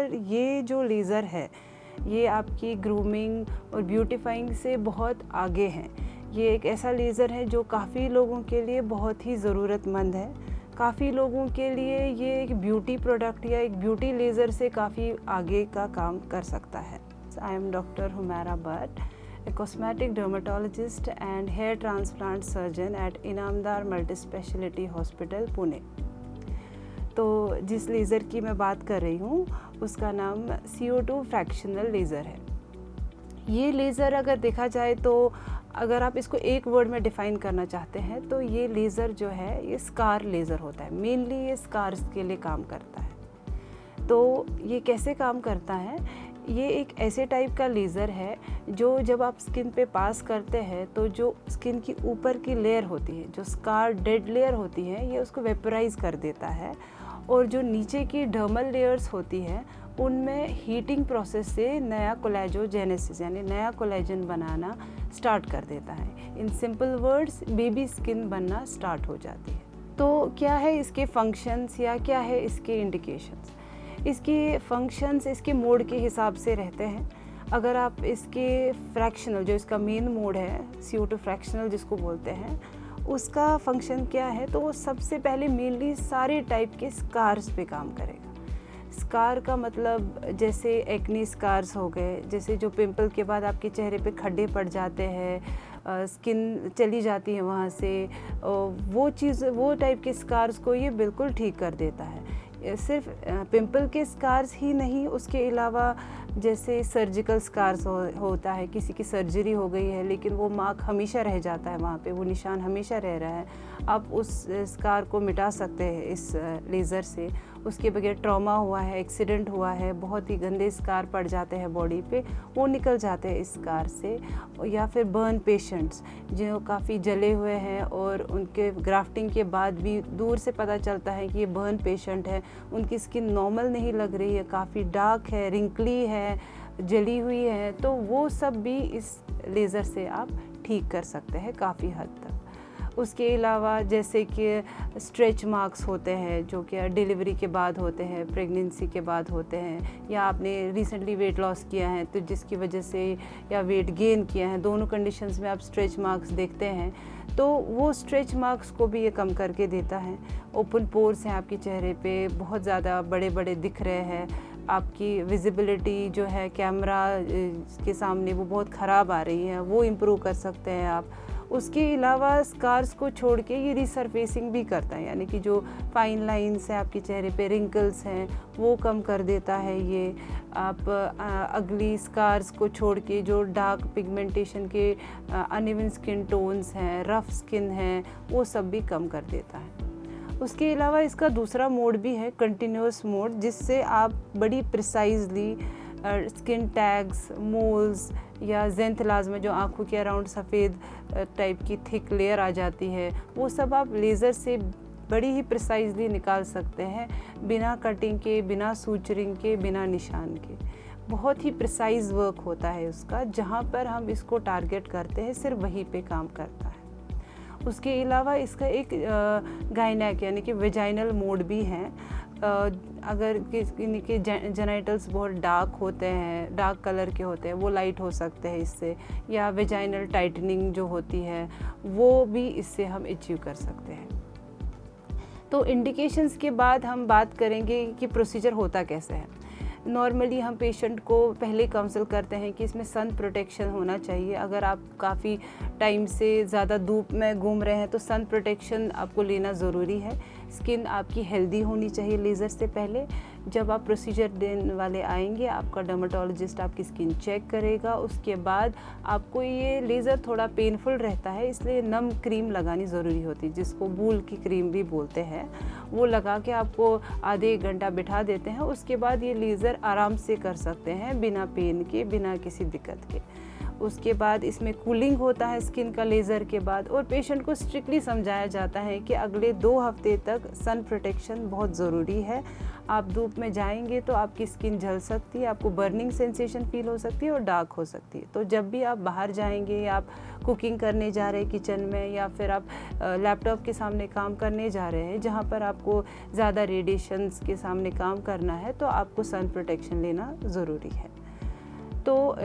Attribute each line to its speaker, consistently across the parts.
Speaker 1: ये जो लेज़र है, ये आपकी ग्रूमिंग और ब्यूटीफाइंग से बहुत आगे हैं। ये एक ऐसा लेज़र है जो काफ़ी लोगों के लिए बहुत ही ज़रूरतमंद है। काफ़ी लोगों के लिए ये एक ब्यूटी प्रोडक्ट या एक ब्यूटी लेज़र से काफ़ी आगे का काम कर सकता है। I am doctor Humaira Bhatt, a cosmetic dermatologist and hair transplant surgeon at Inamdar multi speciality hospital Pune. तो जिस लेज़र की मैं बात कर रही हूँ उसका नाम CO2 फ्रैक्शनल लेज़र है। ये लेज़र अगर देखा जाए तो अगर आप इसको एक वर्ड में डिफ़ाइन करना चाहते हैं तो ये लेज़र जो है ये स्कार लेज़र होता है। मेनली ये स्कार्स के लिए काम करता है। तो ये कैसे काम करता है? ये एक ऐसे टाइप का लेज़र है जो जब आप स्किन पे पास करते हैं तो जो स्किन की ऊपर की लेयर होती है, जो स्कार डेड लेयर होती है, ये उसको वेपराइज कर देता है और जो नीचे की डर्मल लेयर्स होती है उनमें हीटिंग प्रोसेस से नया कोलेजोजेनेसिस यानी नया कोलेजन बनाना स्टार्ट कर देता है। In simple words baby skin बनना स्टार्ट हो जाती है। तो क्या है इसके फंक्शंस या क्या है इसके इंडिकेशंस? इसके फंक्शंस इसके मोड के हिसाब से रहते हैं। अगर आप इसके फ्रैक्शनल जो इसका मेन मोड है CO2 फ्रैक्शनल जिसको बोलते हैं, उसका फंक्शन क्या है तो वो सबसे पहले मेनली सारे टाइप के स्कार्स पे काम करेगा। स्कार का मतलब जैसे एक्नी स्कार्स हो गए, जैसे जो पिंपल के बाद आपके चेहरे पे खड्डे पड़ जाते हैं, स्किन चली जाती है वहाँ से, वो टाइप के स्कार्स को ये बिल्कुल ठीक कर देता है। सिर्फ पिंपल के स्कार्स ही नहीं, उसके अलावा जैसे सर्जिकल स्कार्स होता है, किसी की सर्जरी हो गई है लेकिन वो मार्क हमेशा रह जाता है, वहाँ पे वो निशान हमेशा रह रहा है, आप उस स्कार को मिटा सकते हैं इस लेज़र से। उसके बगैर ट्रॉमा हुआ है, एक्सीडेंट हुआ है, बहुत ही गंदे स्कार पड़ जाते हैं बॉडी पे, वो निकल जाते हैं इस स्कार से। या फिर बर्न पेशेंट्स जो काफ़ी जले हुए हैं और उनके ग्राफ्टिंग के बाद भी दूर से पता चलता है कि ये बर्न पेशेंट है, उनकी स्किन नॉर्मल नहीं लग रही है, काफ़ी डार्क है, रिंकली है, जली हुई है, तो वो सब भी इस लेज़र से आप ठीक कर सकते हैं काफ़ी हद तक। उसके अलावा जैसे कि स्ट्रेच मार्क्स होते हैं जो कि डिलीवरी के बाद होते हैं, प्रेगनेंसी के बाद होते हैं, या आपने रिसेंटली वेट लॉस किया है तो जिसकी वजह से, या वेट गेन किया है, दोनों कंडीशंस में आप स्ट्रेच मार्क्स देखते हैं तो वो स्ट्रेच मार्क्स को भी ये कम करके देता है। ओपन पोर्स हैं आपके चेहरे पे, बहुत ज़्यादा बड़े बड़े दिख रहे हैं, आपकी विजिबिलिटी जो है कैमरा के सामने वो बहुत ख़राब आ रही है, वो इम्प्रूव कर सकते हैं आप। उसके अलावा स्कार्स को छोड़ के ये रिसरफेसिंग भी करता है, यानी कि जो फाइन लाइंस हैं आपके चेहरे पे, रिंकल्स हैं, वो कम कर देता है ये। आप अगली स्कार्स को छोड़ के जो डार्क पिगमेंटेशन के अनइवन स्किन टोन्स हैं, रफ़ स्किन हैं, वो सब भी कम कर देता है। उसके अलावा इसका दूसरा मोड भी है, कंटिन्यूस मोड, जिससे आप बड़ी प्रिसाइजली स्किन टैग्स, मोल्स या ज़ेंथलाज़मा जो आँखों के अराउंड सफ़ेद टाइप की थिक लेयर आ जाती है, वो सब आप लेज़र से बड़ी ही प्रिसाइजली निकाल सकते हैं, बिना कटिंग के, बिना सूचरिंग के, बिना निशान के। बहुत ही प्रिसाइज वर्क होता है उसका, जहाँ पर हम इसको टारगेट करते हैं सिर्फ वहीं पे काम करता है। उसके अलावा इसका एक गायनेक यानी कि वेजाइनल मोड भी है। अगर किसी के जेनाइटल्स बहुत डार्क होते हैं, डार्क कलर के होते हैं, वो लाइट हो सकते हैं इससे, या वेजाइनल टाइटनिंग जो होती है वो भी इससे हम अचीव कर सकते हैं। तो इंडिकेशंस के बाद हम बात करेंगे कि प्रोसीजर होता कैसे है। नॉर्मली हम पेशेंट को पहले काउंसल करते हैं कि इसमें सन प्रोटेक्शन होना चाहिए। अगर आप काफ़ी टाइम से ज़्यादा धूप में घूम रहे हैं तो सन प्रोटेक्शन आपको लेना ज़रूरी है। स्किन आपकी हेल्दी होनी चाहिए लेज़र से पहले। जब आप प्रोसीजर देने वाले आएंगे, आपका डर्मेटोलॉजिस्ट आपकी स्किन चेक करेगा। उसके बाद आपको ये लेज़र थोड़ा पेनफुल रहता है, इसलिए नम क्रीम लगानी ज़रूरी होती है, जिसको बूल की क्रीम भी बोलते हैं। वो लगा के आपको आधे एक घंटा बिठा देते हैं। उसके बाद ये लेज़र आराम से कर सकते हैं, बिना पेन के, बिना किसी दिक्कत के। उसके बाद इसमें कूलिंग होता है स्किन का लेज़र के बाद, और पेशेंट को स्ट्रिक्टली समझाया जाता है कि अगले 2 हफ्ते तक सन प्रोटेक्शन बहुत ज़रूरी है। आप धूप में जाएंगे तो आपकी स्किन जल सकती है, आपको बर्निंग सेंसेशन फील हो सकती है और डार्क हो सकती है। तो जब भी आप बाहर जाएंगे या आप कुकिंग करने जा रहे हैं किचन में, या फिर आप लैपटॉप के सामने काम करने जा रहे हैं जहाँ पर आपको ज़्यादा रेडिएशंस के सामने काम करना है, तो आपको सन प्रोटेक्शन लेना ज़रूरी है। तो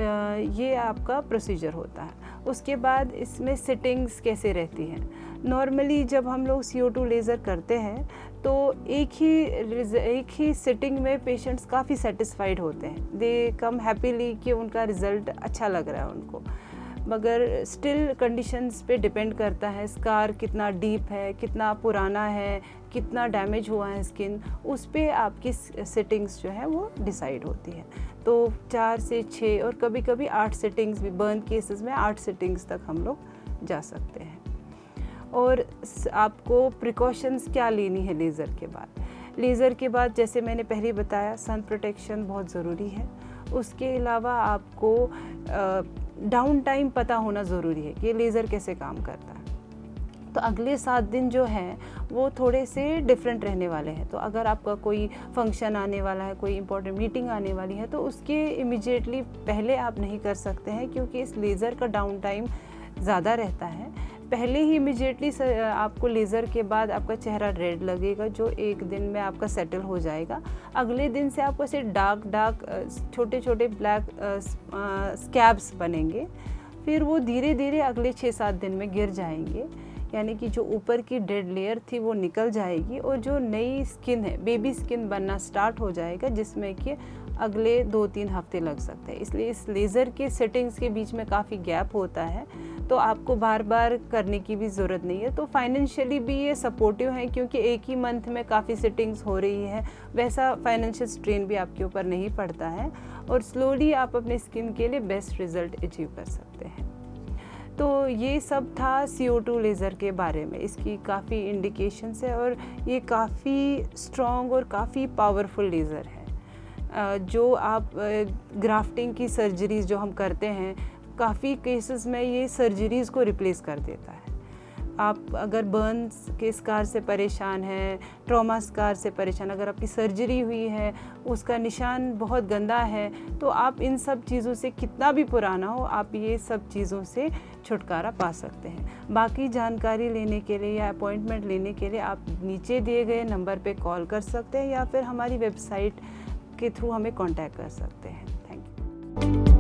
Speaker 1: ये आपका प्रोसीजर होता है। उसके बाद इसमें सिटिंग्स कैसे रहती हैं। नॉर्मली जब हम लोग CO2 लेज़र करते हैं तो एक ही सिटिंग में पेशेंट्स काफ़ी सेटिस्फाइड होते हैं, दे कम हैप्पीली कि उनका रिज़ल्ट अच्छा लग रहा है उनको। मगर स्टिल कंडीशंस पे डिपेंड करता है, स्कार कितना डीप है, कितना पुराना है, कितना डैमेज हुआ है स्किन, उस पे आपकी सेटिंग्स जो है वो डिसाइड होती है। तो 4 से 6 और कभी कभी 8 सेटिंग्स भी, बर्न केसेस में 8 सेटिंग्स तक हम लोग जा सकते हैं। और आपको प्रिकॉशंस क्या लेनी है लेज़र के बाद। लेज़र के बाद जैसे मैंने पहले बताया, सन प्रोटेक्शन बहुत ज़रूरी है। उसके अलावा आपको डाउन टाइम पता होना ज़रूरी है कि लेज़र कैसे काम करता है। तो अगले 7 दिन जो हैं वो थोड़े से डिफरेंट रहने वाले हैं। तो अगर आपका कोई फंक्शन आने वाला है, कोई इंपॉर्टेंट मीटिंग आने वाली है, तो उसके इमीडिएटली पहले आप नहीं कर सकते हैं, क्योंकि इस लेज़र का डाउन टाइम ज़्यादा रहता है। पहले ही इमीडिएटली आपको लेज़र के बाद आपका चेहरा रेड लगेगा, जो 1 दिन में आपका सेटल हो जाएगा। अगले दिन से आपको ऐसे डार्क छोटे छोटे ब्लैक स्कैब्स बनेंगे, फिर वो धीरे धीरे अगले 6-7 दिन में गिर जाएंगे, यानी कि जो ऊपर की डेड लेयर थी वो निकल जाएगी और जो नई स्किन है, बेबी स्किन बनना स्टार्ट हो जाएगा, जिसमें कि अगले 2-3 हफ्ते लग सकते हैं। इसलिए इस लेज़र के सेटिंग्स के बीच में काफ़ी गैप होता है, तो आपको बार बार करने की भी ज़रूरत नहीं है। तो फाइनेंशियली भी ये सपोर्टिव है, क्योंकि एक ही मंथ में काफ़ी सेटिंग्स हो रही है, वैसा फाइनेंशियल स्ट्रेन भी आपके ऊपर नहीं पड़ता है, और स्लोली आप अपने स्किन के लिए बेस्ट रिज़ल्ट अचीव कर सकते हैं। तो ये सब था CO2 लेज़र के बारे में। इसकी काफ़ी इंडिकेशंस है और ये काफ़ी स्ट्रॉन्ग और काफ़ी पावरफुल लेज़र है। जो आप ग्राफ्टिंग की सर्जरीज़ जो हम करते हैं, काफ़ी केसेस में ये सर्जरीज़ को रिप्लेस कर देता है। आप अगर बर्न्स के स्कार से परेशान हैं, ट्रॉमा स्कार से परेशान, अगर आपकी सर्जरी हुई है, उसका निशान बहुत गंदा है, तो आप इन सब चीज़ों से, कितना भी पुराना हो, आप ये सब चीज़ों से छुटकारा पा सकते हैं। बाकी जानकारी लेने के लिए या अपॉइंटमेंट लेने के लिए आप नीचे दिए गए नंबर पे कॉल कर सकते हैं, या फिर हमारी वेबसाइट के थ्रू हमें कांटेक्ट कर सकते हैं। Thank you.